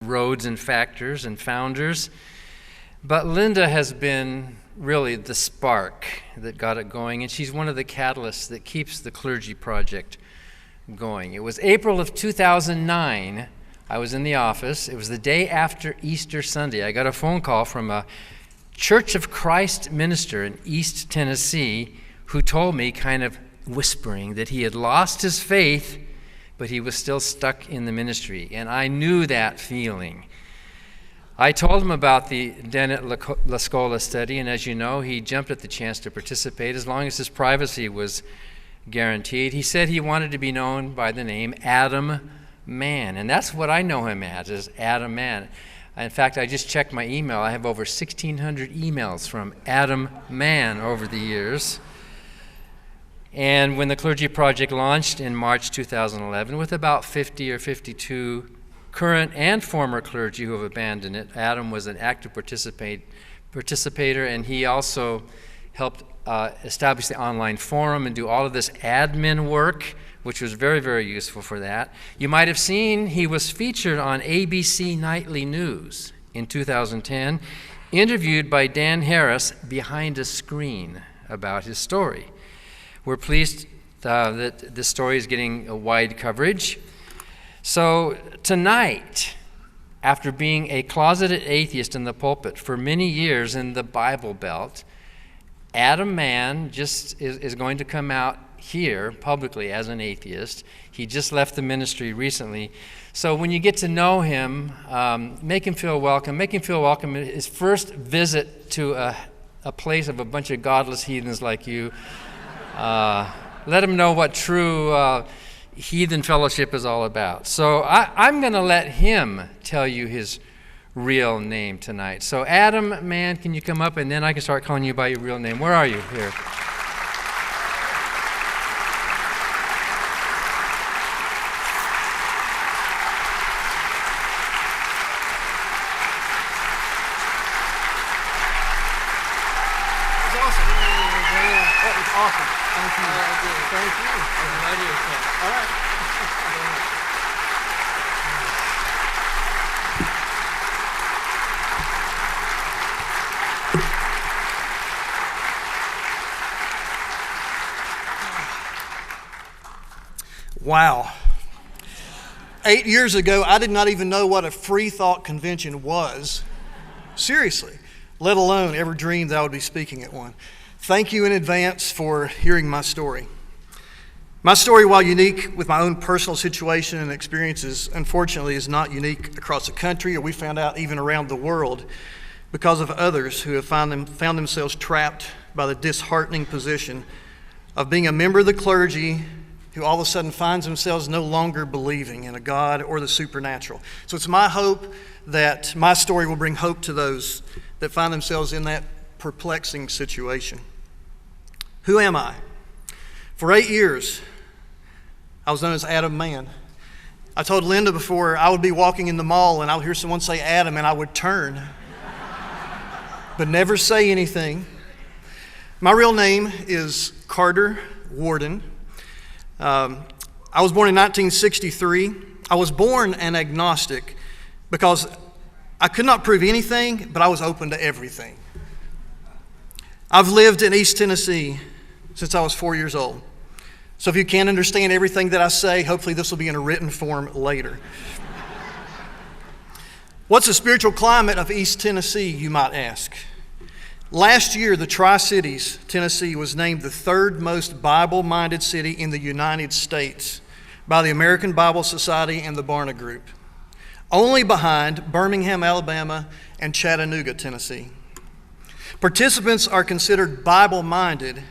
roads and factors and founders. But Linda has been really the spark that got it going, and she's one of the catalysts that keeps the Clergy Project going. It was April of 2009. I was in the office. It was the day after Easter Sunday. I got a phone call from a Church of Christ minister in East Tennessee who told me, kind of whispering, that he had lost his faith, but he was still stuck in the ministry. And I knew that feeling. I told him about the Dennett LaScola study, and as you know, he jumped at the chance to participate as long as his privacy was guaranteed. He said he wanted to be known by the name Adam Mann, and that's what I know him as, is Adam Mann. In fact, I just checked my email. I have over 1,600 emails from Adam Mann over the years. And when the Clergy Project launched in March 2011, with about 50 or 52 current and former clergy who have abandoned it, Adam was an active participator, and he also helped establish the online forum and do all of this admin work, which was very, very useful for that. You might have seen he was featured on ABC Nightly News in 2010, interviewed by Dan Harris behind a screen about his story. We're pleased that this story is getting a wide coverage. So tonight, after being a closeted atheist in the pulpit for many years in the Bible Belt, Adam Mann just is going to come out here publicly as an atheist. He just left the ministry recently. So when you get to know him, make him feel welcome. Make him feel welcome at his first visit to a place of a bunch of godless heathens like you. Let him know what true heathen fellowship is all about. So I'm going to let him tell you his real name tonight. So Adam Mann, can you come up, and then I can start calling you by your real name. Where are you? Here. Wow. 8 years ago, I did not even know what a free thought convention was. Seriously, let alone ever dreamed that I would be speaking at one. Thank you in advance for hearing my story. My story, while unique with my own personal situation and experiences, unfortunately is not unique across the country, or we found out even around the world, because of others who have found themselves trapped by the disheartening position of being a member of the clergy who all of a sudden finds themselves no longer believing in a God or the supernatural. So it's my hope that my story will bring hope to those that find themselves in that perplexing situation. Who am I? For 8 years, I was known as Adam Mann. I told Linda before, I would be walking in the mall and I would hear someone say Adam and I would turn, but never say anything. My real name is Carter Warden. I was born in 1963. I was born an agnostic because I could not prove anything, but I was open to everything. I've lived in East Tennessee since I was 4 years old. So if you can't understand everything that I say, hopefully this will be in a written form later. What's the spiritual climate of East Tennessee, you might ask? Last year, the Tri-Cities, Tennessee, was named the third most Bible-minded city in the United States by the American Bible Society and the Barna Group, only behind Birmingham, Alabama, and Chattanooga, Tennessee. Participants are considered Bible-minded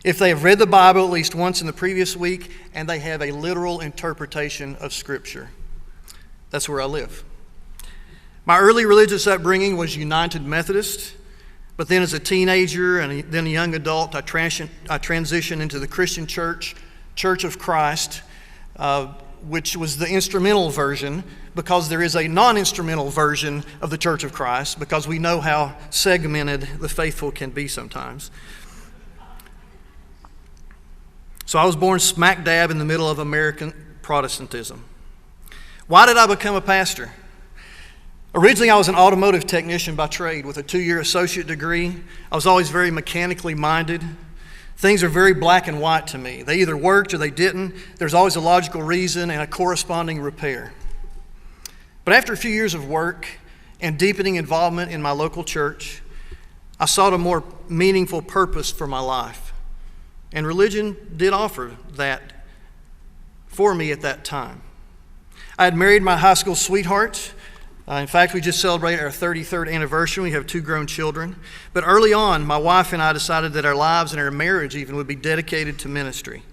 if they have read the Bible at least once in the previous week and they have a literal interpretation of Scripture. That's where I live. My early religious upbringing was United Methodist. But then as a teenager and then a young adult, I transitioned into the Christian Church, Church of Christ, which was the instrumental version, because there is a non-instrumental version of the Church of Christ, because we know how segmented the faithful can be sometimes. So I was born smack dab in the middle of American Protestantism. Why did I become a pastor? Originally, I was an automotive technician by trade with a 2-year associate degree. I was always very mechanically minded. Things are very black and white to me. They either worked or they didn't. There's always a logical reason and a corresponding repair. But after a few years of work and deepening involvement in my local church, I sought a more meaningful purpose for my life. And religion did offer that for me at that time. I had married my high school sweetheart. In fact, we just celebrated our 33rd anniversary. We have 2 grown children. But early on, my wife and I decided that our lives and our marriage even would be dedicated to ministry.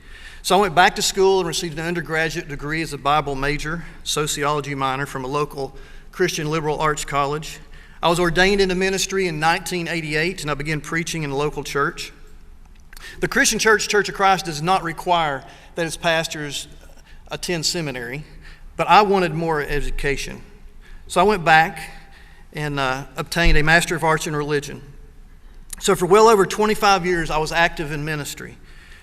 So I went back to school and received an undergraduate degree as a Bible major, sociology minor from a local Christian liberal arts college. I was ordained into ministry in 1988, and I began preaching in a local church. The Christian Church, Church of Christ, does not require that its pastors attend seminary, but I wanted more education. So I went back and obtained a Master of Arts in Religion. So for well over 25 years, I was active in ministry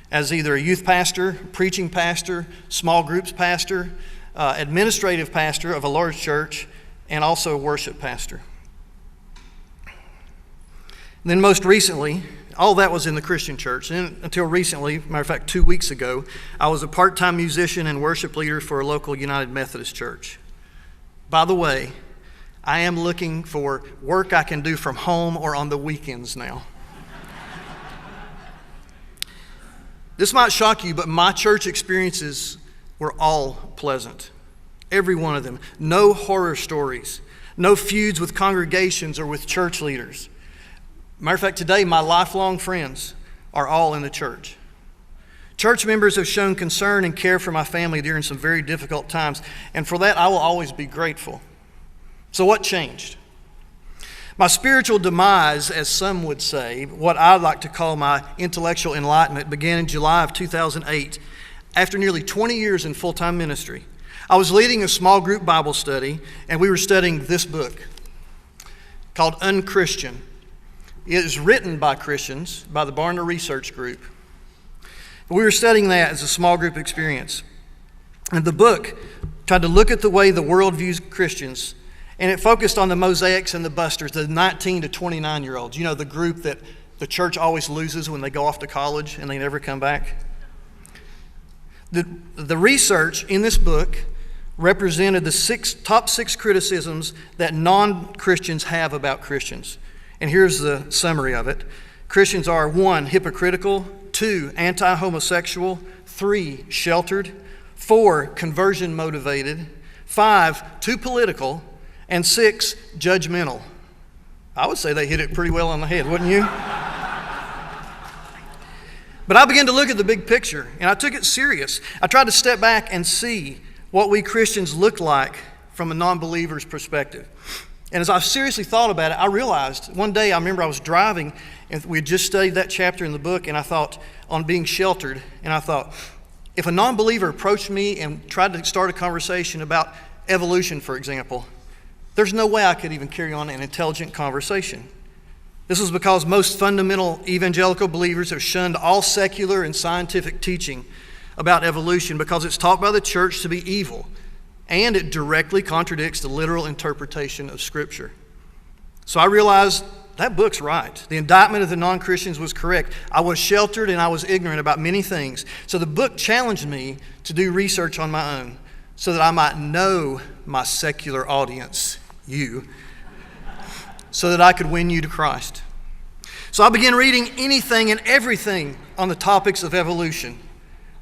as either a youth pastor, preaching pastor, small groups pastor, administrative pastor of a large church, and also a worship pastor. And then most recently, all that was in the Christian church. And until recently, matter of fact, 2 weeks ago, I was a part-time musician and worship leader for a local United Methodist church. By the way, I am looking for work I can do from home or on the weekends now. This might shock you, but my church experiences were all pleasant. Every one of them. No horror stories. No feuds with congregations or with church leaders. Matter of fact, today my lifelong friends are all in the church. Church members have shown concern and care for my family during some very difficult times, and for that I will always be grateful. So what changed? My spiritual demise, as some would say, what I'd like to call my intellectual enlightenment, began in July of 2008, after nearly 20 years in full-time ministry. I was leading a small group Bible study, and we were studying this book called Unchristian. It is written by Christians, by the Barna Research Group. We were studying that as a small group experience. And the book tried to look at the way the world views Christians, and it focused on the mosaics and the busters, the 19 to 29-year-olds. You know, the group that the church always loses when they go off to college and they never come back. The research in this book represented the top six criticisms that non-Christians have about Christians. And here's the summary of it. Christians are 1, hypocritical, 2, anti-homosexual, 3, sheltered, 4, conversion motivated, 5, too political, and 6, judgmental. I would say they hit it pretty well on the head, wouldn't you? But I began to look at the big picture, and I took it serious. I tried to step back and see what we Christians look like from a non-believer's perspective. And as I seriously thought about it, I realized one day, I remember I was driving, and we had just studied that chapter in the book, and I thought on being sheltered, and I thought, if a non-believer approached me and tried to start a conversation about evolution, for example, there's no way I could even carry on an intelligent conversation. This was because most fundamental evangelical believers have shunned all secular and scientific teaching about evolution because it's taught by the church to be evil, and it directly contradicts the literal interpretation of Scripture. So I realized that book's right. The indictment of the non-Christians was correct. I was sheltered and I was ignorant about many things. So the book challenged me to do research on my own so that I might know my secular audience, you, so that I could win you to Christ. So I began reading anything and everything on the topics of evolution.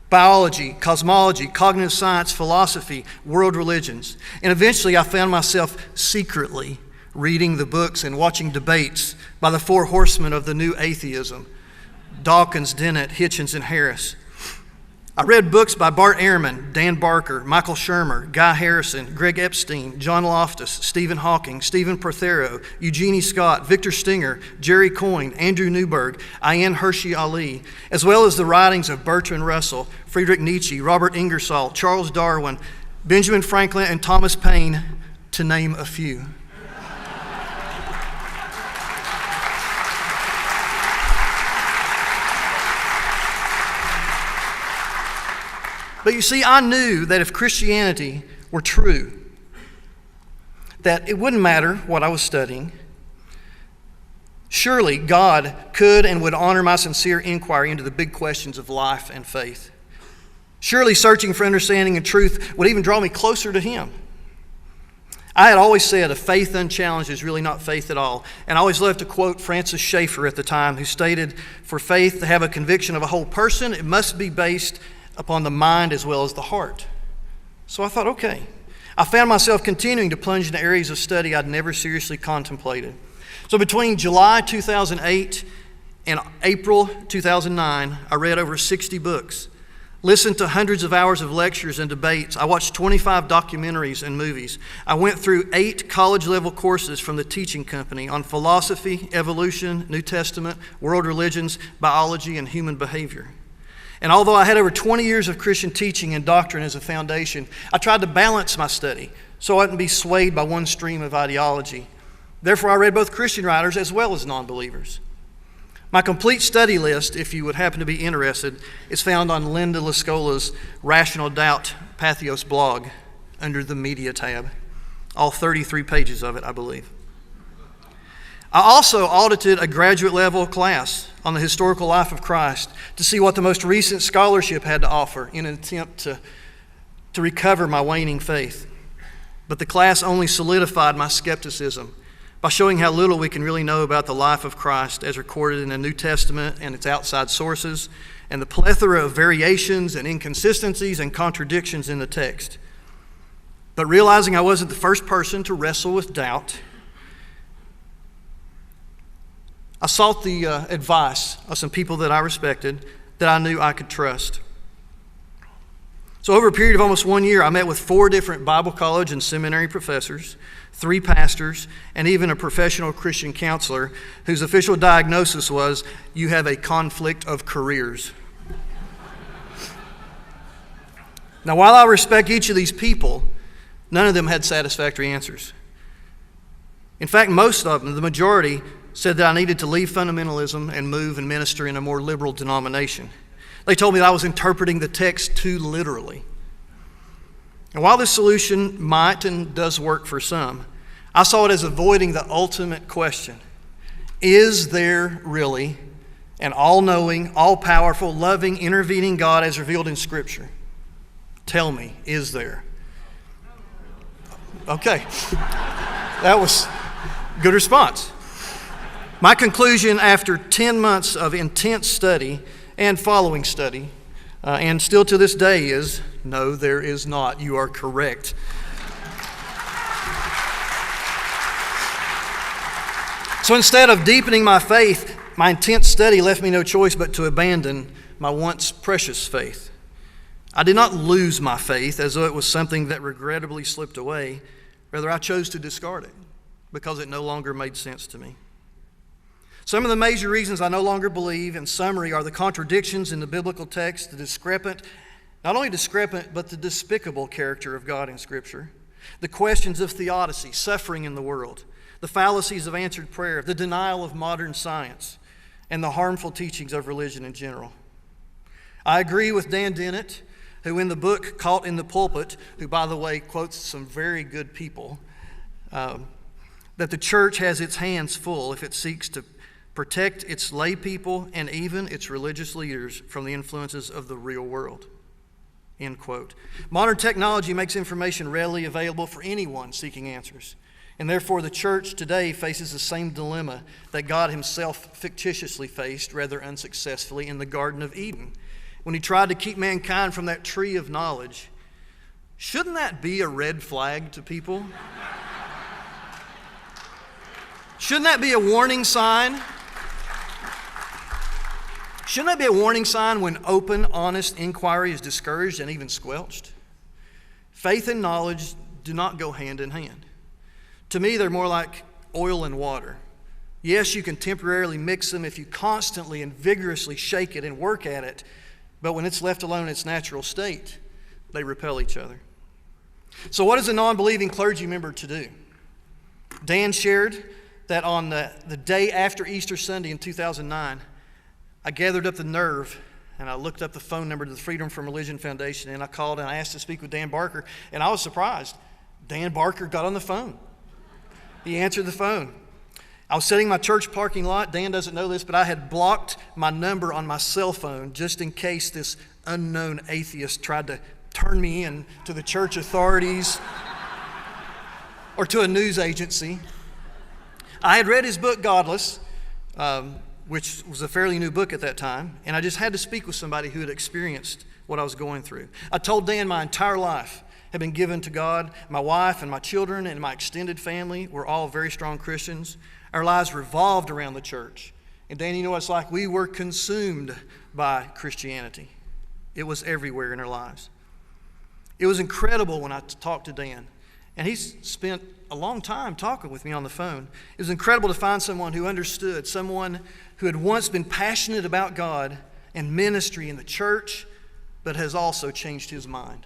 Biology, cosmology, cognitive science, philosophy, world religions. And eventually I found myself secretly reading the books and watching debates by the four horsemen of the new atheism, Dawkins, Dennett, Hitchens, and Harris. I read books by Bart Ehrman, Dan Barker, Michael Shermer, Guy Harrison, Greg Epstein, John Loftus, Stephen Hawking, Stephen Prothero, Eugenie Scott, Victor Stinger, Jerry Coyne, Andrew Newberg, Ayan Hershey Ali, as well as the writings of Bertrand Russell, Friedrich Nietzsche, Robert Ingersoll, Charles Darwin, Benjamin Franklin, and Thomas Paine, to name a few. But you see, I knew that if Christianity were true, that it wouldn't matter what I was studying. Surely God could and would honor my sincere inquiry into the big questions of life and faith. Surely searching for understanding and truth would even draw me closer to Him. I had always said a faith unchallenged is really not faith at all. And I always loved to quote Francis Schaeffer at the time, who stated, for faith to have a conviction of a whole person, it must be based upon the mind as well as the heart. So I thought, okay. I found myself continuing to plunge into areas of study I'd never seriously contemplated. So between July 2008 and April 2009, I read over 60 books, listened to hundreds of hours of lectures and debates. I watched 25 documentaries and movies. I went through 8 college-level courses from the teaching company on philosophy, evolution, New Testament, world religions, biology, and human behavior. And although I had over 20 years of Christian teaching and doctrine as a foundation, I tried to balance my study so I wouldn't be swayed by one stream of ideology. Therefore, I read both Christian writers as well as non-believers. My complete study list, if you would happen to be interested, is found on Linda LaScola's Rational Doubt Pathos blog under the Media tab. All 33 pages of it, I believe. I also audited a graduate level class on the historical life of Christ to see what the most recent scholarship had to offer in an attempt to recover my waning faith. But the class only solidified my skepticism by showing how little we can really know about the life of Christ as recorded in the New Testament and its outside sources, and the plethora of variations and inconsistencies and contradictions in the text. But realizing I wasn't the first person to wrestle with doubt, I sought the advice of some people that I respected, that I knew I could trust. So over a period of almost 1 year, I met with 4 different Bible college and seminary professors, 3 pastors, and even a professional Christian counselor whose official diagnosis was, you have a conflict of careers. Now, while I respect each of these people, none of them had satisfactory answers. In fact, most of them, the majority, said that I needed to leave fundamentalism and move and minister in a more liberal denomination. They told me that I was interpreting the text too literally. And while this solution might and does work for some, I saw it as avoiding the ultimate question. Is there really an all-knowing, all-powerful, loving, intervening God as revealed in Scripture? Tell me, is there? Okay. That was a good response. My conclusion after 10 months of intense study and following study, and still to this day, is no, there is not. You are correct. So instead of deepening my faith, my intense study left me no choice but to abandon my once precious faith. I did not lose my faith as though it was something that regrettably slipped away. Rather, I chose to discard it because it no longer made sense to me. Some of the major reasons I no longer believe, in summary, are the contradictions in the biblical text, the discrepant, not only discrepant, but the despicable character of God in Scripture, the questions of theodicy, suffering in the world, the fallacies of answered prayer, the denial of modern science, and the harmful teachings of religion in general. I agree with Dan Dennett, who in the book Caught in the Pulpit, who, by the way, quotes some very good people, that the church has its hands full if it seeks to protect its lay people and even its religious leaders from the influences of the real world. End quote. Modern technology makes information readily available for anyone seeking answers. And therefore the church today faces the same dilemma that God himself fictitiously faced, rather unsuccessfully, in the Garden of Eden, when he tried to keep mankind from that tree of knowledge. Shouldn't that be a red flag to people? Shouldn't that be a warning sign? Shouldn't that be a warning sign when open, honest inquiry is discouraged and even squelched? Faith and knowledge do not go hand in hand. To me, they're more like oil and water. Yes, you can temporarily mix them if you constantly and vigorously shake it and work at it, but when it's left alone in its natural state, they repel each other. So what is a non-believing clergy member to do? Dan shared that on the day after Easter Sunday in 2009, I gathered up the nerve and I looked up the phone number to the Freedom from Religion Foundation, and I called and I asked to speak with Dan Barker, and I was surprised. Dan Barker got on the phone. He answered the phone. I was sitting in my church parking lot. Dan doesn't know this, but I had blocked my number on my cell phone just in case this unknown atheist tried to turn me in to the church authorities or to a news agency. I had read his book, Godless, which was a fairly new book at that time, and I just had to speak with somebody who had experienced what I was going through. I told Dan my entire life had been given to God. My wife and my children and my extended family were all very strong Christians. Our lives revolved around the church. And Dan, you know what it's like? We were consumed by Christianity. It was everywhere in our lives. It was incredible when I talked to Dan. And he's spent a long time talking with me on the phone. It was incredible to find someone who understood, someone who had once been passionate about God and ministry in the church, but has also changed his mind.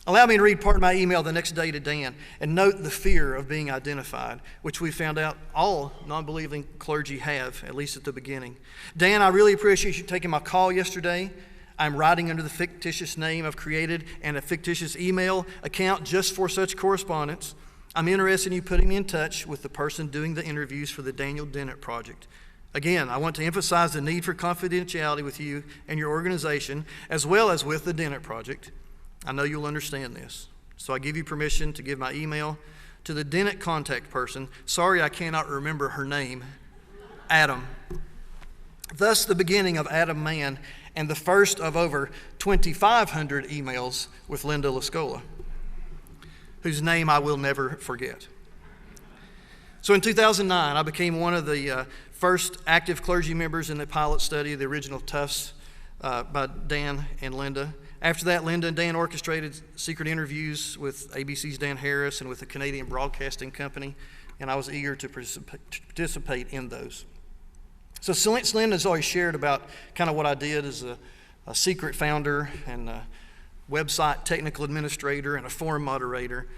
Allow me to read part of my email the next day to Dan and note the fear of being identified, which we found out all non-believing clergy have, at least at the beginning. Dan, I really appreciate you taking my call yesterday. I'm writing under the fictitious name I've created and a fictitious email account just for such correspondence. I'm interested in you putting me in touch with the person doing the interviews for the Dennett Project. Again, I want to emphasize the need for confidentiality with you and your organization, as well as with the Dennett Project. I know you'll understand this. So I give you permission to give my email to the Dennett contact person. Sorry I cannot remember her name. Adam. Thus the beginning of Adam Mann and the first of over 2,500 emails with Linda LaScola, whose name I will never forget. So in 2009, I became one of the first active clergy members in the pilot study of the original Tufts by Dan and Linda. After that, Linda and Dan orchestrated secret interviews with ABC's Dan Harris and with the Canadian Broadcasting Company, and I was eager to participate in those. So since Linda's always shared about kind of what I did as a secret founder and a website technical administrator and a forum moderator,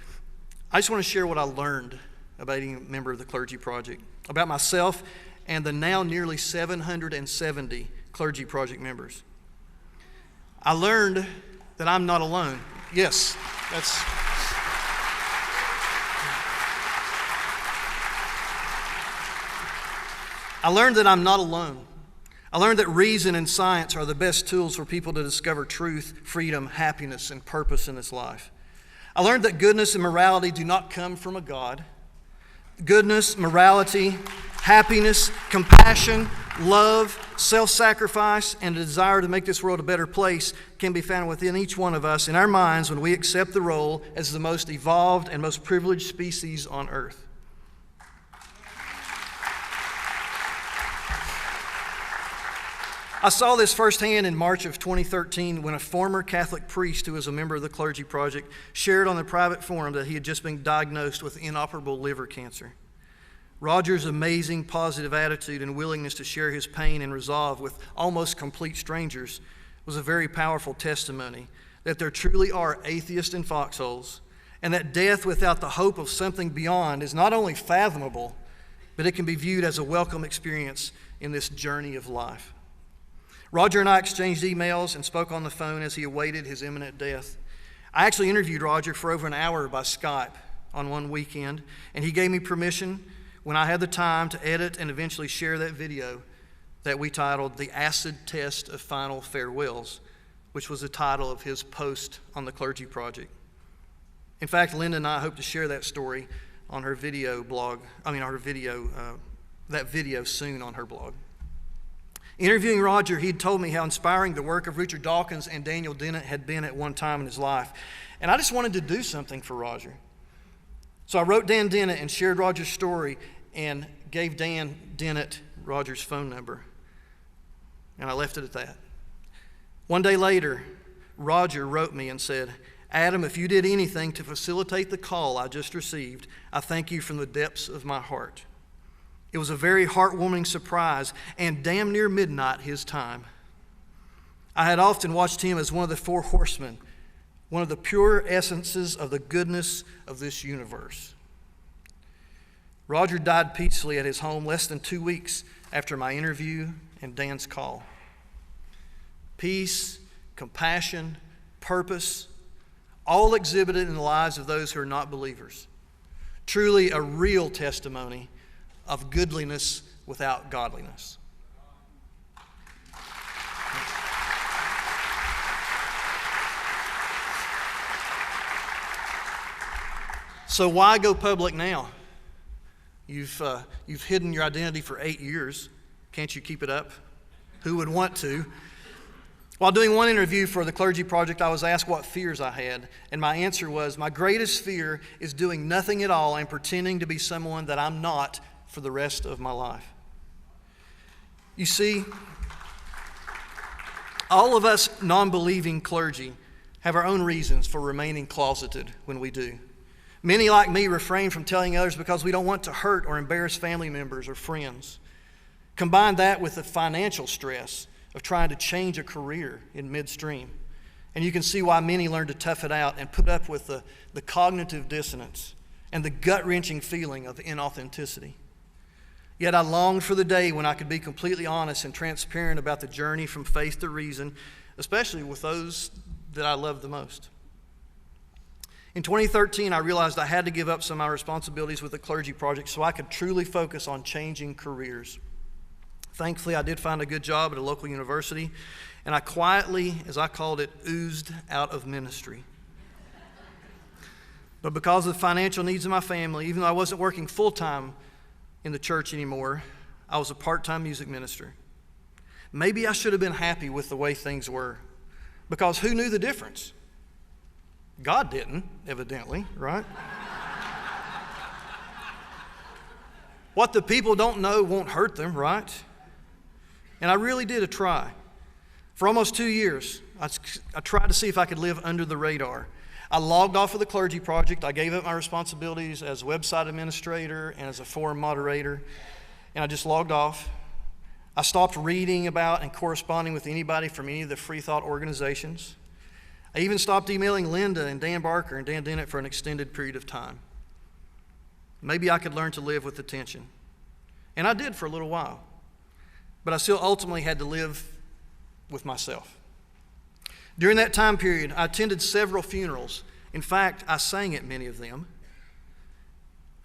I just want to share what I learned about being a member of the Clergy Project, about myself and the now nearly 770 Clergy Project members. I learned that I'm not alone. Yes, that's... I learned that I'm not alone. I learned that reason and science are the best tools for people to discover truth, freedom, happiness, and purpose in this life. I learned that goodness and morality do not come from a God. Goodness, morality, happiness, compassion, love, self-sacrifice, and a desire to make this world a better place can be found within each one of us in our minds when we accept the role as the most evolved and most privileged species on earth. I saw this firsthand in March of 2013 when a former Catholic priest who was a member of the Clergy Project shared on the private forum that he had just been diagnosed with inoperable liver cancer. Roger's amazing positive attitude and willingness to share his pain and resolve with almost complete strangers was a very powerful testimony that there truly are atheists in foxholes, and that death without the hope of something beyond is not only fathomable, but it can be viewed as a welcome experience in this journey of life. Roger and I exchanged emails and spoke on the phone as he awaited his imminent death. I actually interviewed Roger for over an hour by Skype on one weekend, and he gave me permission when I had the time to edit and eventually share that video that we titled The Acid Test of Final Farewells, which was the title of his post on the Clergy Project. In fact, Linda and I hope to share that story on her video blog, that video soon on her blog. Interviewing Roger, he'd told me how inspiring the work of Richard Dawkins and Daniel Dennett had been at one time in his life. And I just wanted to do something for Roger. So I wrote Dan Dennett and shared Roger's story and gave Dan Dennett Roger's phone number. And I left it at that. One day later, Roger wrote me and said, "Adam, if you did anything to facilitate the call I just received, I thank you from the depths of my heart." It was a very heartwarming surprise and damn near midnight his time. I had often watched him as one of the four horsemen, one of the pure essences of the goodness of this universe. Roger died peacefully at his home less than 2 weeks after my interview and Dan's call. Peace, compassion, purpose, all exhibited in the lives of those who are not believers. Truly a real testimony of goodliness without godliness. So why go public now? You've hidden your identity for 8 years. Can't you keep it up? Who would want to? While doing one interview for the Clergy Project, I was asked what fears I had, and my answer was, my greatest fear is doing nothing at all and pretending to be someone that I'm not for the rest of my life. You see, all of us non-believing clergy have our own reasons for remaining closeted when we do. Many, like me, refrain from telling others because we don't want to hurt or embarrass family members or friends. Combine that with the financial stress of trying to change a career in midstream, and you can see why many learn to tough it out and put up with the cognitive dissonance and the gut-wrenching feeling of inauthenticity. Yet I longed for the day when I could be completely honest and transparent about the journey from faith to reason, especially with those that I love the most. In 2013, I realized I had to give up some of my responsibilities with the Clergy Project so I could truly focus on changing careers. Thankfully, I did find a good job at a local university, and I quietly, as I called it, oozed out of ministry. But because of the financial needs of my family, even though I wasn't working full-time in the church anymore, I was a part-time music minister. Maybe I should have been happy with the way things were, because who knew the difference? God didn't, evidently, right? What the people don't know won't hurt them, right? And I really did a try. For almost 2 years, I tried to see if I could live under the radar. I logged off of the Clergy Project. I gave up my responsibilities as website administrator and as a forum moderator, and I just logged off. I stopped reading about and corresponding with anybody from any of the free thought organizations. I even stopped emailing Linda and Dan Barker and Dan Dennett for an extended period of time. Maybe I could learn to live with the tension. And I did for a little while. But I still ultimately had to live with myself. During that time period, I attended several funerals. In fact, I sang at many of them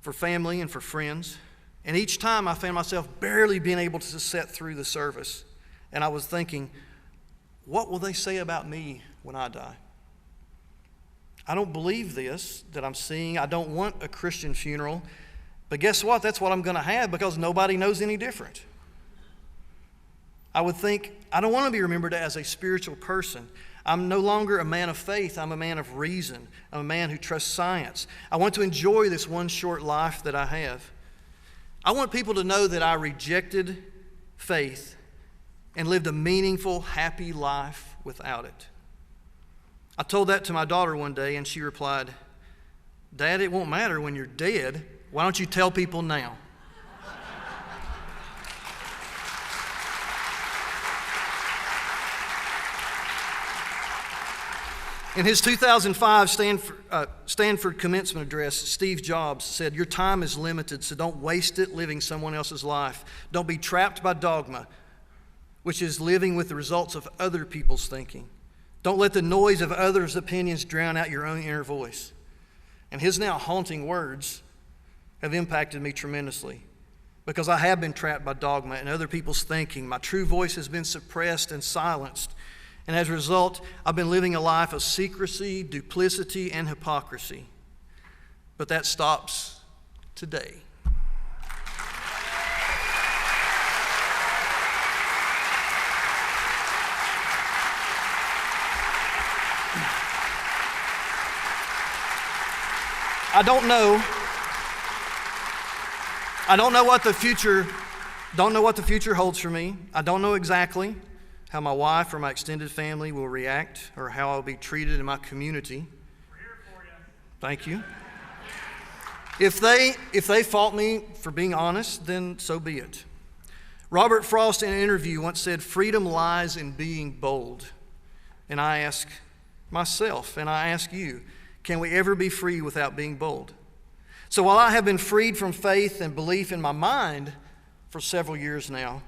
for family and for friends. And each time I found myself barely being able to sit through the service. And I was thinking, what will they say about me when I die? I don't believe this that I'm seeing. I don't want a Christian funeral. But guess what? That's what I'm going to have because nobody knows any different. I would think, I don't want to be remembered as a spiritual person. I'm no longer a man of faith. I'm a man of reason. I'm a man who trusts science. I want to enjoy this one short life that I have. I want people to know that I rejected faith and lived a meaningful, happy life without it. I told that to my daughter one day, and she replied, "Dad, it won't matter when you're dead. Why don't you tell people now?" In his 2005 Stanford commencement address, Steve Jobs said, "Your time is limited, so don't waste it living someone else's life. Don't be trapped by dogma, which is living with the results of other people's thinking. Don't let the noise of others' opinions drown out your own inner voice." And his now haunting words have impacted me tremendously because I have been trapped by dogma and other people's thinking. My true voice has been suppressed and silenced. And as a result, I've been living a life of secrecy, duplicity, and hypocrisy. But that stops today. I don't know what the future holds for me. I don't know exactly how my wife or my extended family will react or how I'll be treated in my community. We're here for you. Thank you. If they fault me for being honest, then so be it. Robert Frost in an interview once said, "Freedom lies in being bold." And I ask myself, and I ask you, can we ever be free without being bold? So while I have been freed from faith and belief in my mind for several years now,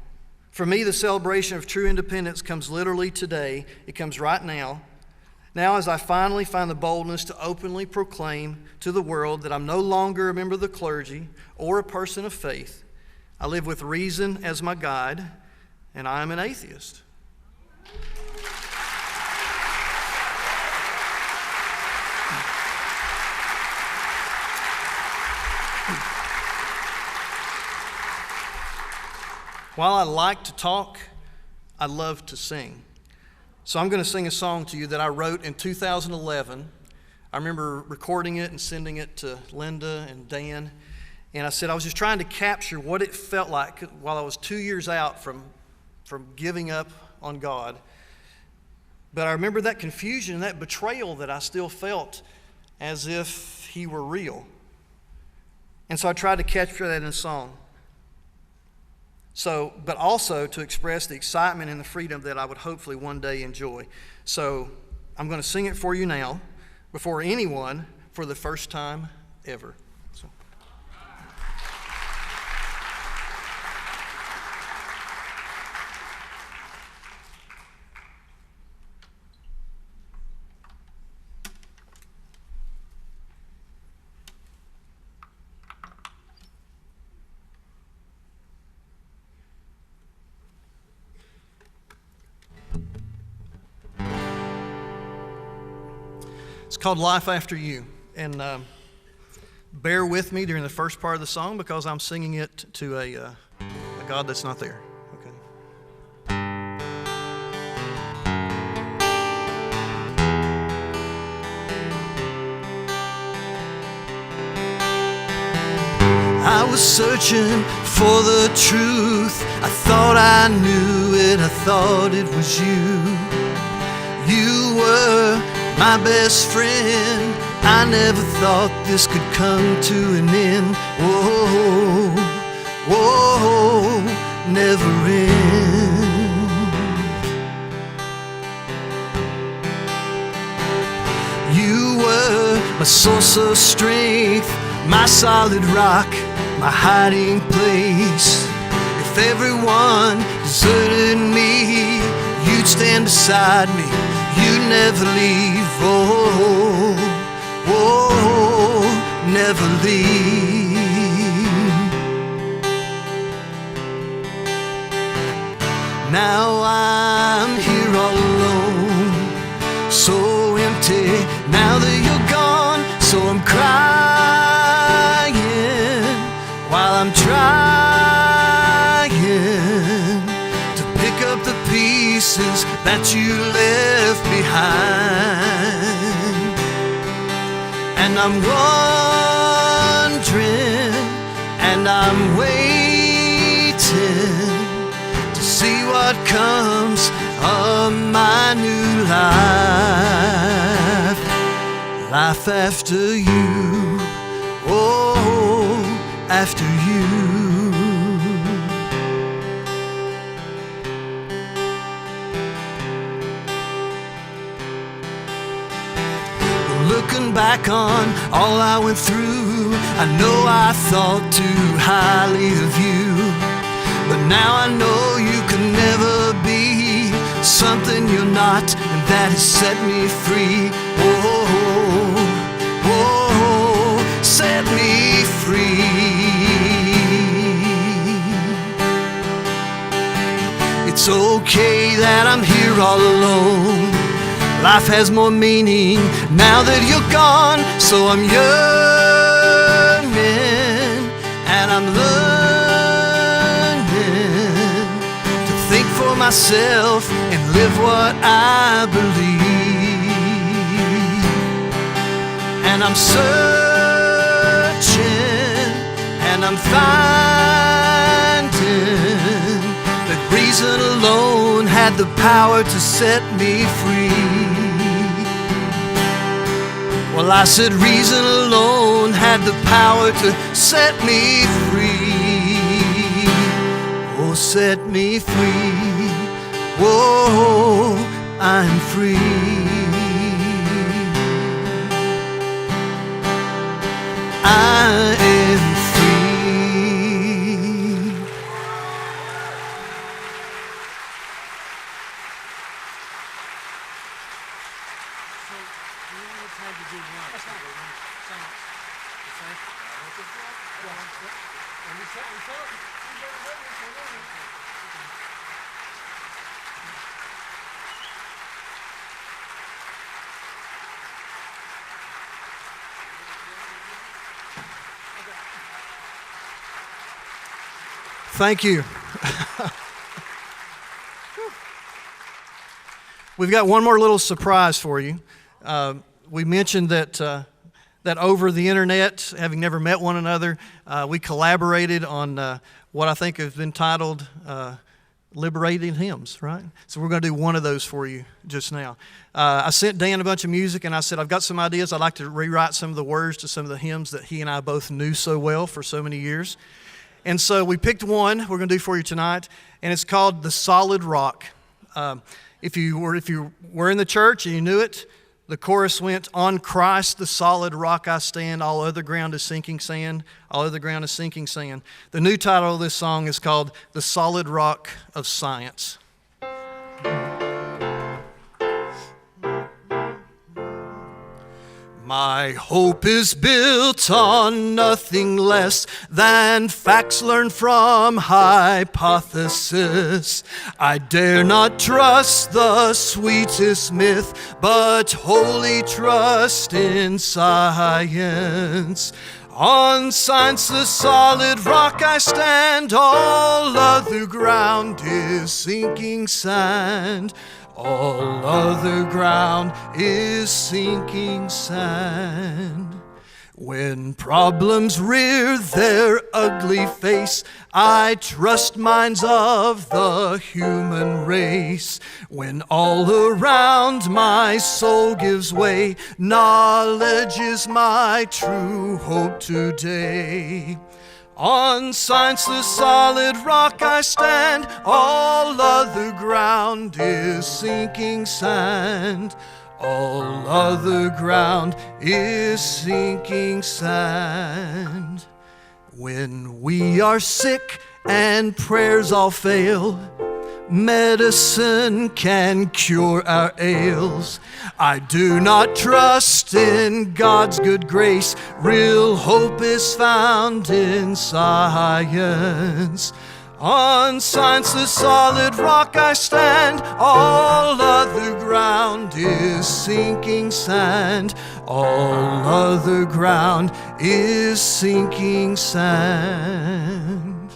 for me the celebration of true independence comes literally today. It comes right now. Now, as I finally find the boldness to openly proclaim to the world that I'm no longer a member of the clergy or a person of faith, I live with reason as my guide, and I am an atheist. While I like to talk, I love to sing. So I'm going to sing a song to you that I wrote in 2011. I remember recording it and sending it to Linda and Dan. And I said I was just trying to capture what it felt like while I was 2 years out from giving up on God. But I remember that confusion, that betrayal that I still felt as if He were real. And so I tried to capture that in a song. So, but also to express the excitement and the freedom that I would hopefully one day enjoy. So I'm going to sing it for you now, before anyone, for the first time ever. So. It's called Life After You, and bear with me during the first part of the song because I'm singing it to a God that's not there. Okay. I was searching for the truth. I thought I knew it. I thought it was you. You were my best friend. I never thought this could come to an end. Whoa, whoa, never end. You were my source of strength, my solid rock, my hiding place. If everyone deserted me, you'd stand beside me. You'd never leave. Oh, oh, never leave. Now I'm here all alone, so empty. Now that you're gone, so I'm crying while I'm trying to pick up the pieces that you left behind. And I'm wondering, and I'm waiting to see what comes of my new life. Life after you, oh, after you. Looking back on all I went through, I know I thought too highly of you. But now I know you can never be something you're not, and that has set me free. Oh, oh, set me free. It's okay that I'm here all alone. Life has more meaning now that you're gone, so I'm yearning and I'm learning to think for myself and live what I believe. And I'm searching and I'm finding that reason alone had the power to set me free. Well, I said reason alone had the power to set me free. Oh, set me free. Whoa, I'm free. I am free. Thank you. We've got one more little surprise for you. We mentioned that over the internet, having never met one another, we collaborated on what I think has been titled Liberating Hymns, right? So we're going to do one of those for you just now. I sent Dan a bunch of music, and I said, I've got some ideas. I'd like to rewrite some of the words to some of the hymns that he and I both knew so well for so many years. And so we picked one we're going to do for you tonight, and it's called The Solid Rock. If you were in the church and you knew it, the chorus went, on Christ the solid rock I stand, all other ground is sinking sand, all other ground is sinking sand. The new title of this song is called The Solid Rock of Science. My hope is built on nothing less than facts learned from hypothesis. I dare not trust the sweetest myth, but wholly trust in science. On science, the solid rock I stand, all other ground is sinking sand. All other ground is sinking sand. When problems rear their ugly face, I trust minds of the human race. When all around my soul gives way, knowledge is my true hope today. On science, the solid rock I stand, all other ground is sinking sand. All other ground is sinking sand. When we are sick and prayers all fail, medicine can cure our ails. I do not trust in God's good grace. Real hope is found in science. On science, the solid rock I stand. All other ground is sinking sand. All other ground is sinking sand.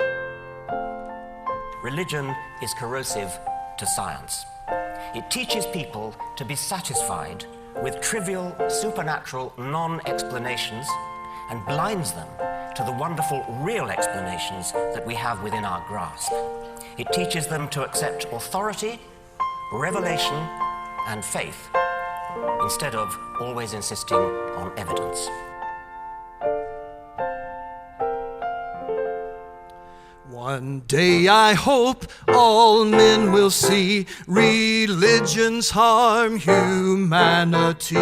Religion is corrosive to science. It teaches people to be satisfied with trivial, supernatural non-explanations and blinds them to the wonderful real explanations that we have within our grasp. It teaches them to accept authority, revelation, and faith, instead of always insisting on evidence. One day I hope all men will see religion's harm humanity.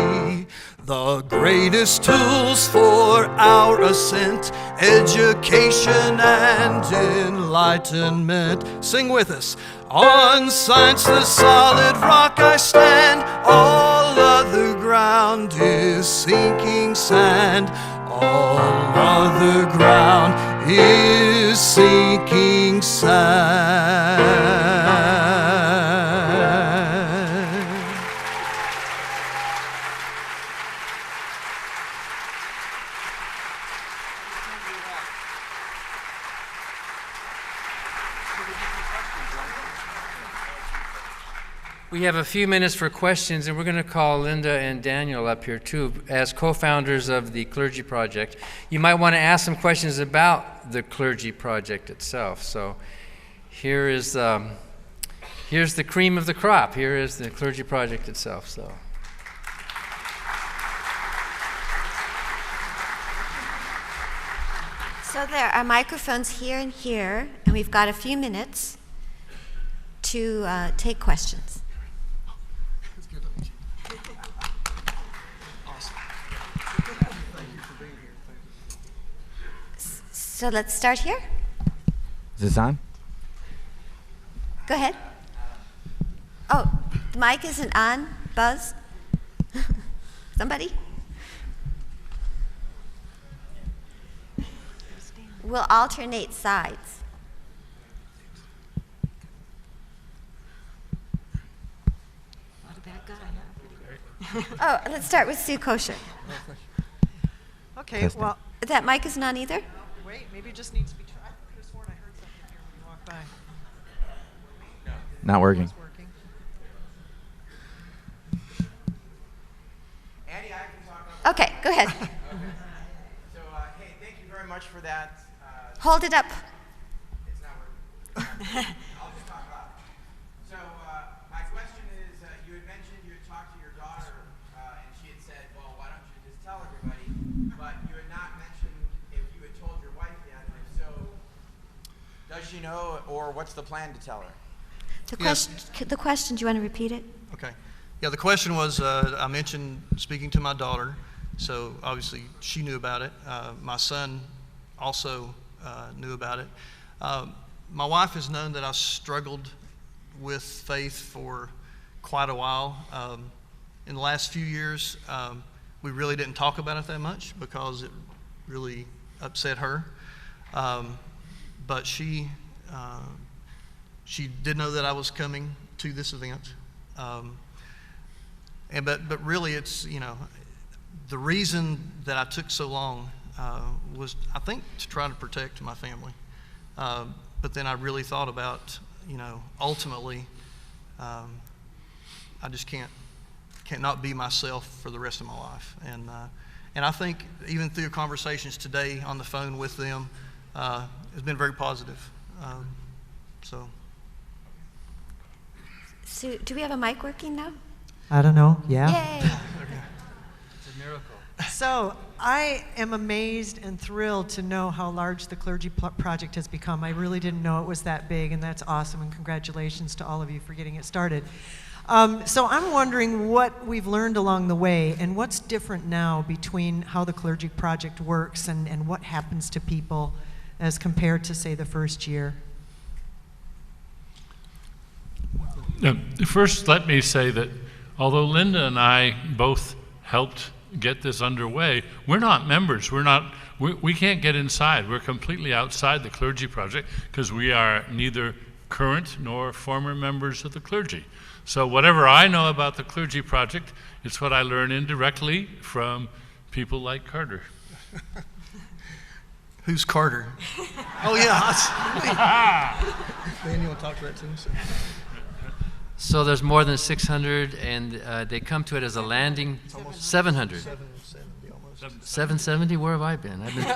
The greatest tools for our ascent, education and enlightenment. Sing with us. On science, the solid rock I stand. All other ground is sinking sand. All other ground is sinking sand. We have a few minutes for questions, and we're going to call Linda and Daniel up here too as co-founders of the Clergy Project. You might want to ask some questions about the Clergy Project itself. So here's the cream of the crop. Here is the Clergy Project itself. So there are microphones here and here, and we've got a few minutes to take questions. So let's start here. Is this on? Go ahead. Oh, the mic isn't on. Buzz? Somebody? We'll alternate sides. Not a bad guy. Oh, let's start with Sue Kosher. Okay, Testing. well, That mic is on either? wait, maybe it just needs to be tried. I could have sworn I heard something here when you walked by. Not working. It's working. Andy, I can talk about Okay, go ahead. So, hey, thank you very much for that. Hold it up. It's not working. I'll just talk about it. So, my question is, you had mentioned you had talked to your daughter, and she had said, well, why don't you just tell everybody? But you had not mentioned if you had told your wife yet, and if so, does she know, or what's the plan to tell her? Yes. The question, do you want to repeat it? Okay. Yeah, the question was, I mentioned speaking to my daughter, so obviously she knew about it. My son also knew about it. My wife has known that I struggled with faith for quite a while. In the last few years, we really didn't talk about it that much because it really upset her. But she did know that I was coming to this event. But really, it's, the reason that I took so long was, I think, to try to protect my family. But then I really thought about, ultimately, I just can't not be myself for the rest of my life. And I think even through conversations today on the phone with them, it's been very positive. So. Sue, do we have a mic working now? I don't know. Yeah. Yay! It's a miracle. So I am amazed and thrilled to know how large the Clergy Project has become. I really didn't know it was that big, and that's awesome, and congratulations to all of you for getting it started. So I'm wondering what we've learned along the way and what's different now between how the Clergy Project works and what happens to people as compared to, say, the first year. First, let me say that although Linda and I both helped get this underway, we're not members. We can't get inside. We're completely outside the Clergy Project because we are neither current nor former members of the clergy. So whatever I know about the Clergy Project, it's what I learn indirectly from people like Carter. Who's Carter? Oh, yeah. Man, you want to talk to that too? So there's more than 600, and they come to it as a landing. 700. 770 almost. 770? Where have I been? I've been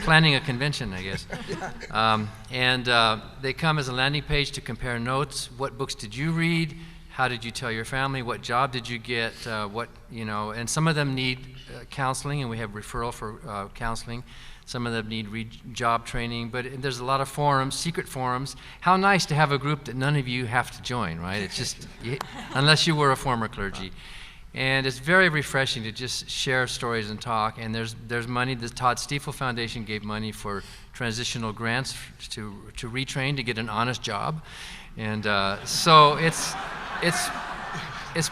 planning a convention, I guess. They come as a landing page to compare notes. What books did you read? How did you tell your family? What job did you get? And some of them need counseling, and we have referral for counseling. Some of them need job training, but there's a lot of forums, secret forums. How nice to have a group that none of you have to join, right? It's just, unless you were a former clergy. And it's very refreshing to just share stories and talk. And there's money. The Todd Stiefel Foundation gave money for transitional grants to retrain to get an honest job. And so it's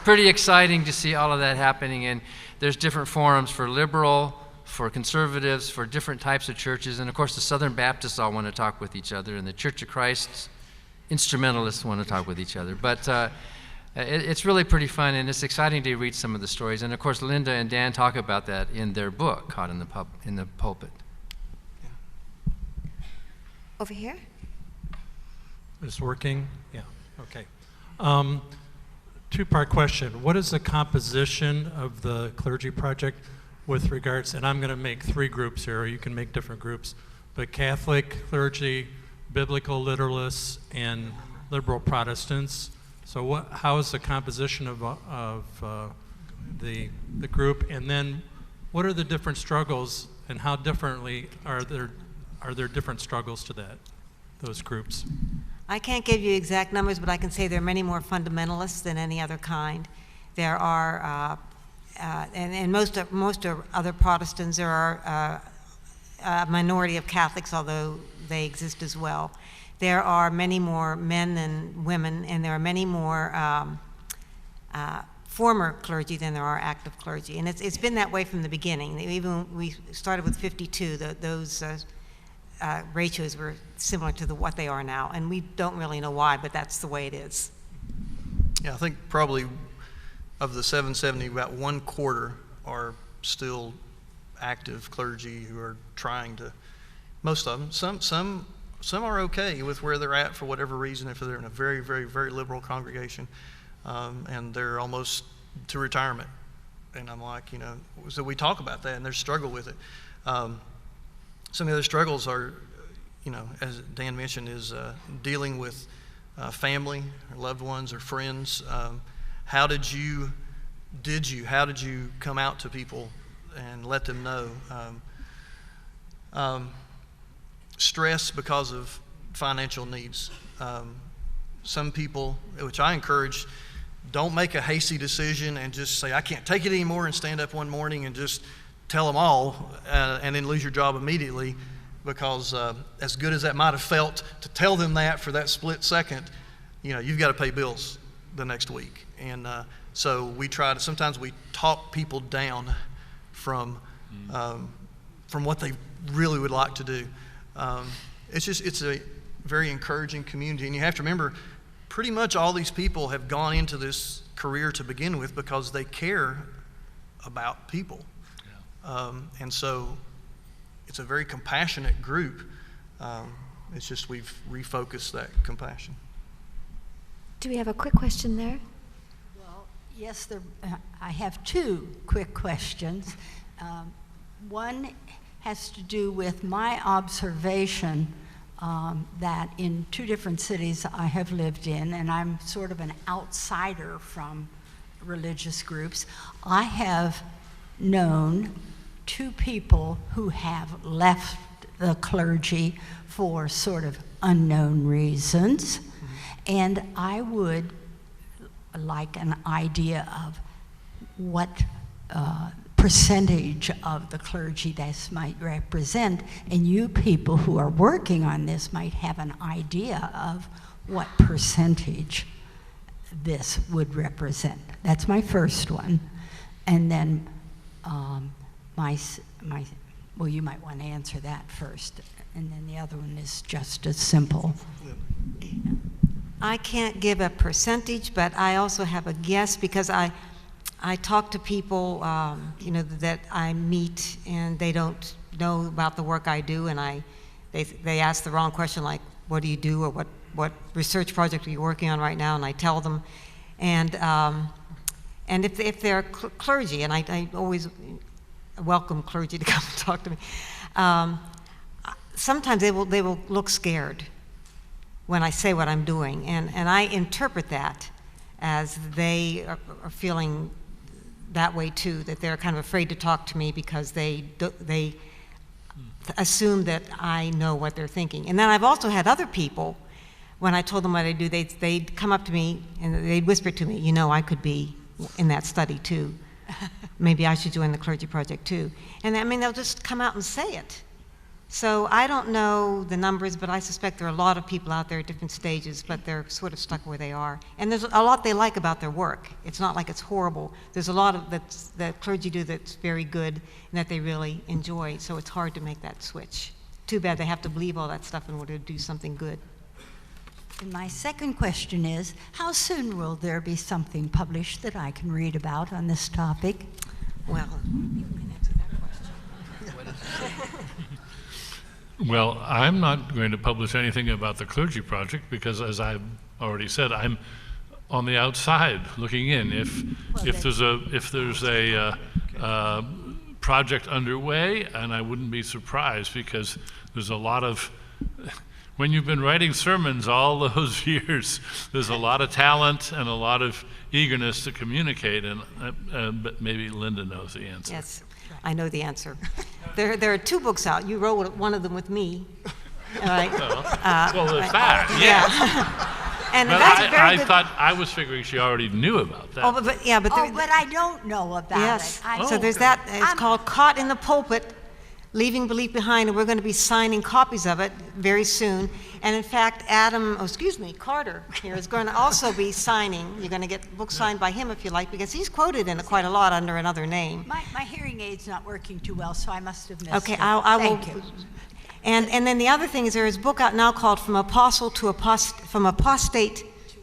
pretty exciting to see all of that happening. And there's different forums for liberal, for conservatives, for different types of churches, and of course the Southern Baptists all want to talk with each other, and the Church of Christ instrumentalists want to talk with each other. But it's really pretty fun, and it's exciting to read some of the stories. And of course Linda and Dan talk about that in their book, Caught in the Pulpit. Over here? Is working? Yeah, okay. Two-part question. What is the composition of the Clergy Project with regards, and I'm going to make three groups here, or you can make different groups, but Catholic clergy, biblical literalists, and liberal Protestants. So how is the composition of the group, and then what are the different struggles, and how differently are there different struggles to those groups? I can't give you exact numbers, but I can say there are many more fundamentalists than any other kind. There are and most of other Protestants, there are a minority of Catholics, although they exist as well. There are many more men than women, and there are many more former clergy than there are active clergy. And it's been that way from the beginning. Even we started with 52, those ratios were similar to what they are now, and we don't really know why, but that's the way it is. Yeah, I think probably of the 770, about 1/4 are still active clergy who are trying to, most of them, some are okay with where they're at for whatever reason, if they're in a very, very, very liberal congregation, and they're almost to retirement. And I'm like, so we talk about that, and there's struggle with it. Some of the other struggles are, as Dan mentioned, is dealing with family or loved ones or friends. How did you come out to people and let them know? Stress because of financial needs. Some people, which I encourage, don't make a hasty decision and just say, I can't take it anymore, and stand up one morning and just tell them all and then lose your job immediately, because as good as that might have felt to tell them that for that split second, you've got to pay bills the next week. And so we try to, sometimes we talk people down from what they really would like to do. It's a very encouraging community, and you have to remember, pretty much all these people have gone into this career to begin with because they care about people. Yeah. And so it's a very compassionate group. It's just we've refocused that compassion. Do we have a quick question there? Well, yes, I have two quick questions. One has to do with my observation that in two different cities I have lived in, and I'm sort of an outsider from religious groups. I have known two people who have left the clergy for sort of unknown reasons, and I would like an idea of what percentage of the clergy this might represent, and you people who are working on this might have an idea of what percentage this would represent. That's my first one. And then well, you might want to answer that first, and then the other one is just as simple. I can't give a percentage, but I also have a guess, because I talk to people, that I meet, and they don't know about the work I do, and they ask the wrong question, like, what do you do, or what research project are you working on right now, and I tell them, and if they're clergy, and I always welcome clergy to come and talk to me, sometimes they will look scared when I say what I'm doing, and I interpret that as they are feeling that way too, that they're kind of afraid to talk to me because they assume that I know what they're thinking. And then I've also had other people, when I told them what I do, they'd come up to me and they'd whisper to me, I could be in that study too. Maybe I should join the Clergy Project too. And they'll just come out and say it. So I don't know the numbers, but I suspect there are a lot of people out there at different stages, but they're sort of stuck where they are. And there's a lot they like about their work. It's not like it's horrible. There's a lot of that clergy do that's very good and that they really enjoy, so it's hard to make that switch. Too bad they have to believe all that stuff in order to do something good. And my second question is, how soon will there be something published that I can read about on this topic? Well, you can answer that question. Well, I'm not going to publish anything about the Clergy Project because, as I've already said, I'm on the outside looking in. If there's a project underway, and I wouldn't be surprised, because there's a lot of, when you've been writing sermons all those years, there's a lot of talent and a lot of eagerness to communicate, and but maybe Linda knows the answer. Yes, I know the answer. There are two books out. You wrote one of them with me. Right? Well, there's that. Yeah. And but that's a very good. I was figuring she already knew about that. Oh, but I don't know about yes. it. So there's that. It's called Caught in the Pulpit, Leaving Belief Behind, and we're going to be signing copies of it very soon. And in fact, Carter here is going to also be signing. You're going to get books signed by him if you like, because he's quoted in it quite a lot under another name. My hearing aid's not working too well, so I must have missed okay, it. I will. Thank you. And then the other thing is there is a book out now called From Apostate,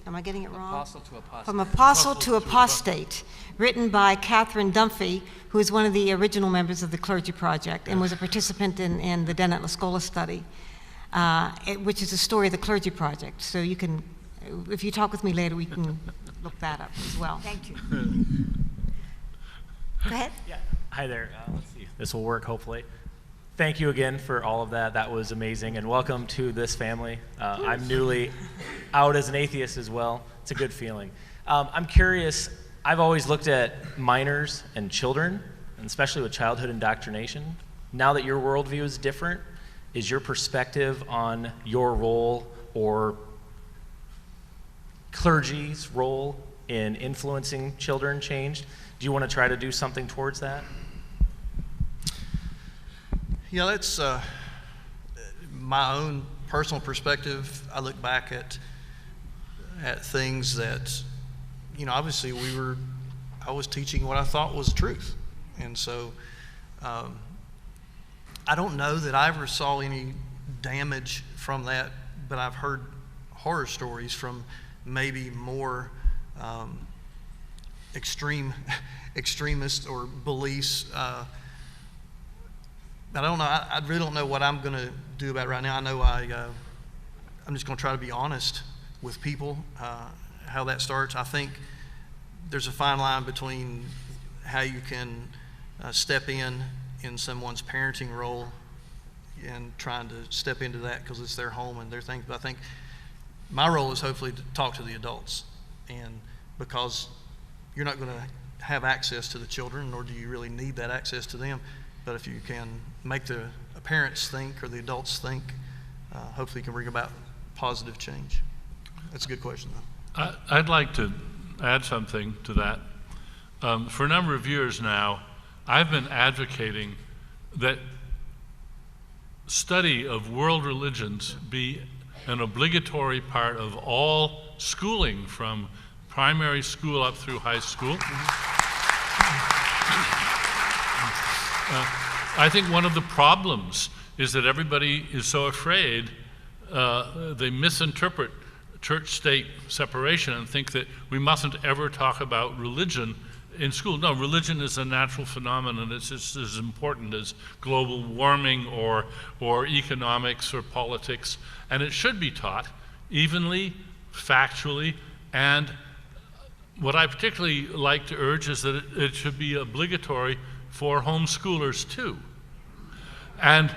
am I getting it wrong? Apostle to apostate. From Apostle to Apostate, written by Catherine Dunphy, who is one of the original members of the Clergy Project and was a participant in the Dennett LaScola study, which is a story of the Clergy Project. So you can, if you talk with me later, we can look that up as well. Thank you. Go ahead. Yeah. Hi there. Let's see. This will work, hopefully. Thank you again for all of that. That was amazing. And welcome to this family. I'm newly out as an atheist as well. It's a good feeling. I'm curious. I've always looked at minors and children, and especially with childhood indoctrination. Now that your worldview is different, is your perspective on your role or clergy's role in influencing children changed? Do you want to try to do something towards that? Yeah, that's my own personal perspective. I look back at things that, obviously I was teaching what I thought was truth. And so I don't know that I ever saw any damage from that, but I've heard horror stories from maybe more extremists or beliefs. I don't know. I really don't know what I'm going to do about it right now. I know I'm just going to try to be honest with people, how that starts. I think there's a fine line between how you can step in someone's parenting role and trying to step into that because it's their home and their thing. But I think my role is hopefully to talk to the adults, and because you're not going to have access to the children, nor do you really need that access to them. But if you can make the parents think or the adults think, hopefully you can bring about positive change. That's a good question, though. I'd like to add something to that. For a number of years now, I've been advocating that study of world religions be an obligatory part of all schooling from primary school up through high school. I think one of the problems is that everybody is so afraid they misinterpret church-state separation and think that we mustn't ever talk about religion in school. No, religion is a natural phenomenon. It's just as important as global warming or economics or politics, and it should be taught evenly, factually, and what I particularly like to urge is that it should be obligatory for homeschoolers too. And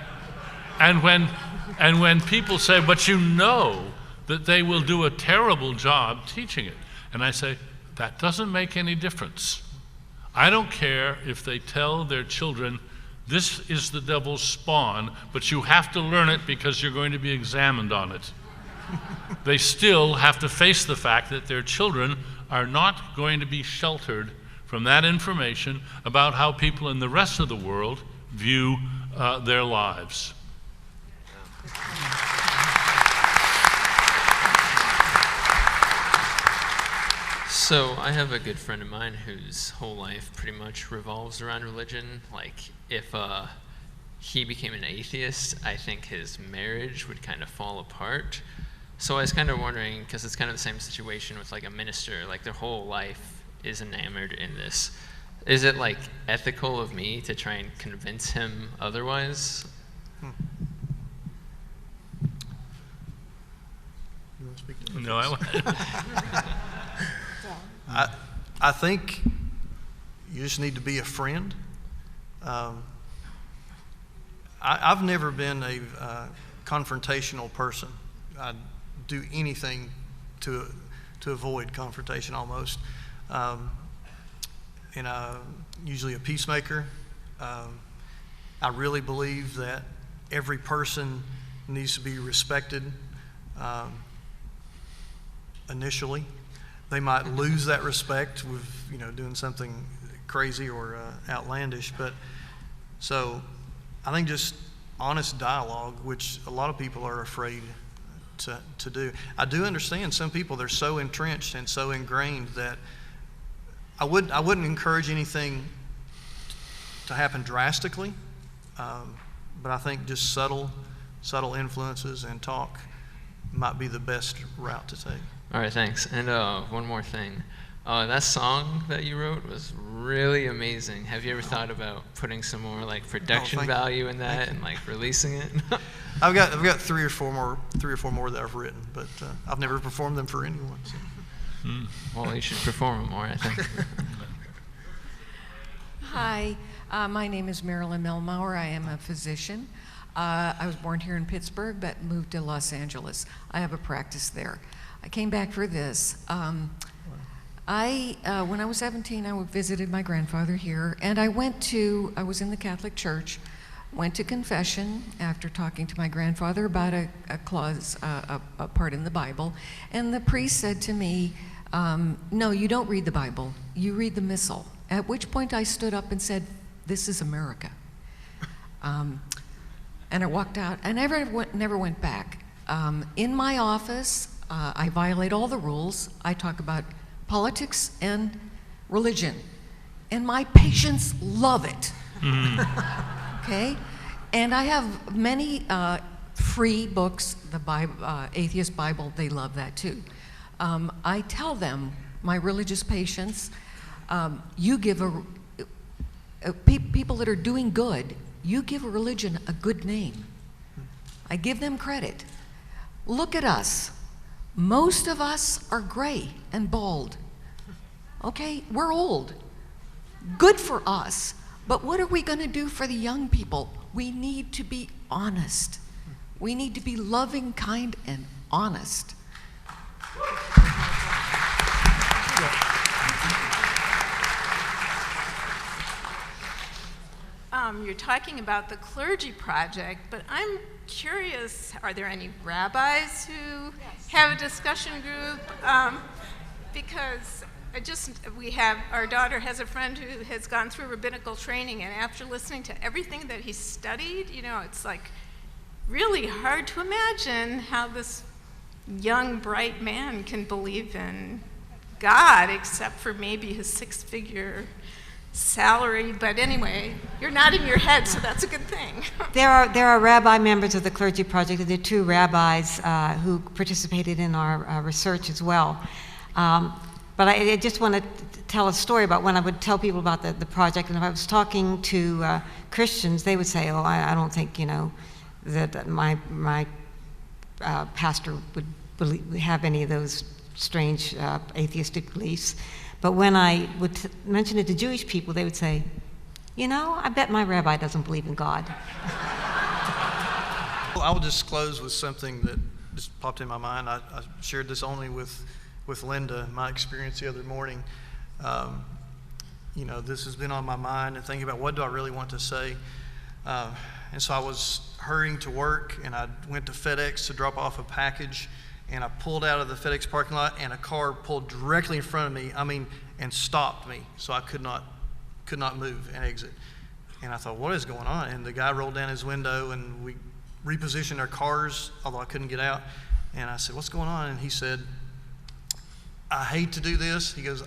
when people say, but you know that they will do a terrible job teaching it, and I say, that doesn't make any difference. I don't care if they tell their children, this is the devil's spawn, but you have to learn it because you're going to be examined on it. They still have to face the fact that their children are not going to be sheltered from that information about how people in the rest of the world view their lives. So I have a good friend of mine whose whole life pretty much revolves around religion. Like, if he became an atheist, I think his marriage would kind of fall apart. So I was kind of wondering, because it's kind of the same situation with like a minister, like their whole life is enamored in this. Is it like ethical of me to try and convince him otherwise? You want to speak to me? No, I think you just need to be a friend. I've never been a confrontational person. I do anything to avoid confrontation almost. And I'm usually a peacemaker. I really believe that every person needs to be respected initially. They might lose that respect with doing something crazy or outlandish, but so I think just honest dialogue, which a lot of people are afraid to do. I do understand some people, they're so entrenched and so ingrained that I wouldn't encourage anything to happen drastically, but I think just subtle subtle influences and talk might be the best route to take. All right, thanks. And one more thing. That song that you wrote was really amazing. Have you ever thought about putting some more like production value in that and like releasing it? I've got three or four more that I've written, but I've never performed them for anyone. So. Well, you should perform them more, I think. Hi, my name is Marilyn Melmauer. I am a physician. I was born here in Pittsburgh, but moved to Los Angeles. I have a practice there. I came back for this. When I was 17, I visited my grandfather here, and I was in the Catholic Church, went to confession after talking to my grandfather about a clause, a part in the Bible, and the priest said to me, no, you don't read the Bible, you read the Missal. At which point I stood up and said, this is America. And I walked out. I never went back. In my office, I violate all the rules. I talk about politics and religion. And my patients love it. Okay? And I have many free books, the Bible, Atheist Bible, they love that too. I tell them, my religious patients, you give people that are doing good, you give a religion a good name. I give them credit. Look at us. Most of us are gray and bald. Okay, we're old. Good for us. But what are we going to do for the young people? We need to be honest. We need to be loving, kind, and honest. You're talking about the Clergy Project, but I'm curious, are there any rabbis who have a discussion group? Because our daughter has a friend who has gone through rabbinical training, and after listening to everything that he studied, it's like really hard to imagine how this young, bright man can believe in God, except for maybe his six-figure salary. But anyway, you're nodding your head, so that's a good thing. There are rabbi members of the Clergy Project, and there are two rabbis who participated in our research as well. But I just want to tell a story about when I would tell people about the project, and if I was talking to Christians, they would say, oh, I don't think, that my pastor would have any of those strange atheistic beliefs. But when I would mention it to Jewish people, they would say, I bet my rabbi doesn't believe in God. Well, I will just close with something that just popped in my mind. I shared this only with Linda, my experience the other morning. This has been on my mind and thinking about what do I really want to say. And so I was hurrying to work, and I went to FedEx to drop off a package, and I pulled out of the FedEx parking lot, and a car pulled directly in front of me, and stopped me, so I could not move and exit. And I thought, what is going on? And the guy rolled down his window, and we repositioned our cars, although I couldn't get out. And I said, what's going on? And he said, I hate to do this. He goes,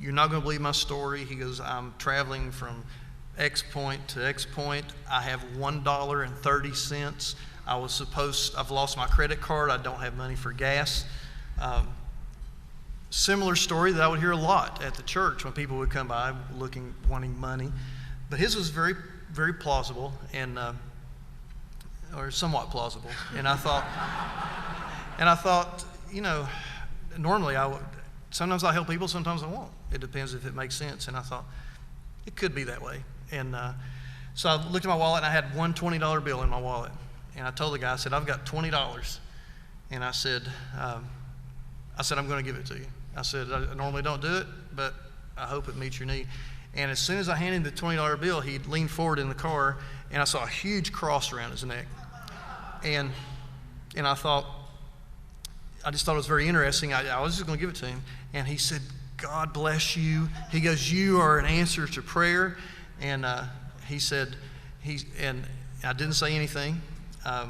you're not going to believe my story. He goes, I'm traveling from X point to X point. I have $1.30. I've lost my credit card. I don't have money for gas. Similar story that I would hear a lot at the church when people would come by wanting money. But his was very, very plausible or somewhat plausible. And I thought, normally sometimes I help people, sometimes I won't. It depends if it makes sense. And I thought, it could be that way. And so I looked at my wallet, and I had one $20 bill in my wallet. And I told the guy, I said, I've got $20. And I said, I'm going to give it to you. I said, I normally don't do it, but I hope it meets your need. And as soon as I handed him the $20 bill, he leaned forward in the car, and I saw a huge cross around his neck. And I just thought it was very interesting. I was just going to give it to him. And he said, God bless you. He goes, you are an answer to prayer. And he said, and I didn't say anything. I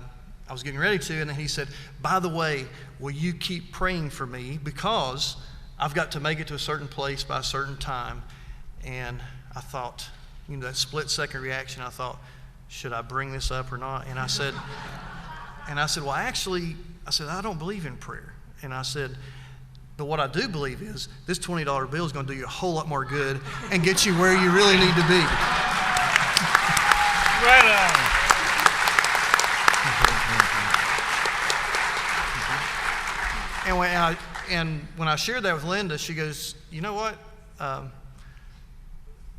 was getting ready to, and then he said, by the way, will you keep praying for me, because I've got to make it to a certain place by a certain time. And I thought, that split-second reaction, I thought, should I bring this up or not? And I said, And I said, well, actually, I don't believe in prayer. And I said, but what I do believe is this $20 bill is going to do you a whole lot more good and get you where you really need to be. Right on. And when I shared that with Linda, she goes, you know what?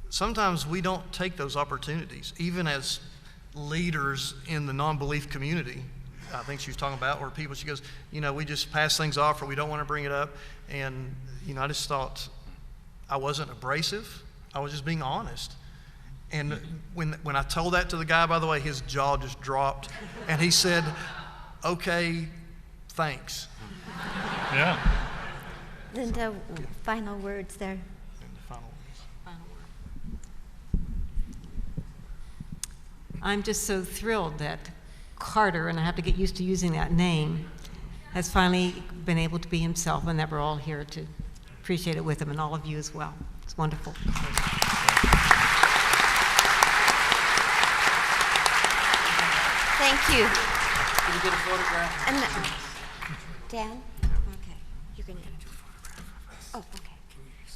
Sometimes we don't take those opportunities, even as leaders in the non-belief community. I think she was talking about where people, she goes, we just pass things off or we don't want to bring it up. And, I just thought I wasn't abrasive. I was just being honest. And when I told that to the guy, by the way, his jaw just dropped. And he said, okay, thanks. Yeah. Linda, final words there. I'm just so thrilled that Carter, and I have to get used to using that name, has finally been able to be himself, and that we're all here to appreciate it with him, and all of you as well. It's wonderful. Thank you. Can you get a photograph? And Dan? Okay. You're going to do a photograph. Oh, okay.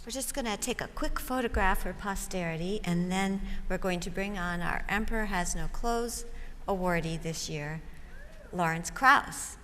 We're just going to take a quick photograph for posterity, and then we're going to bring on our Emperor Has No Clothes awardee this year, Lawrence Krauss.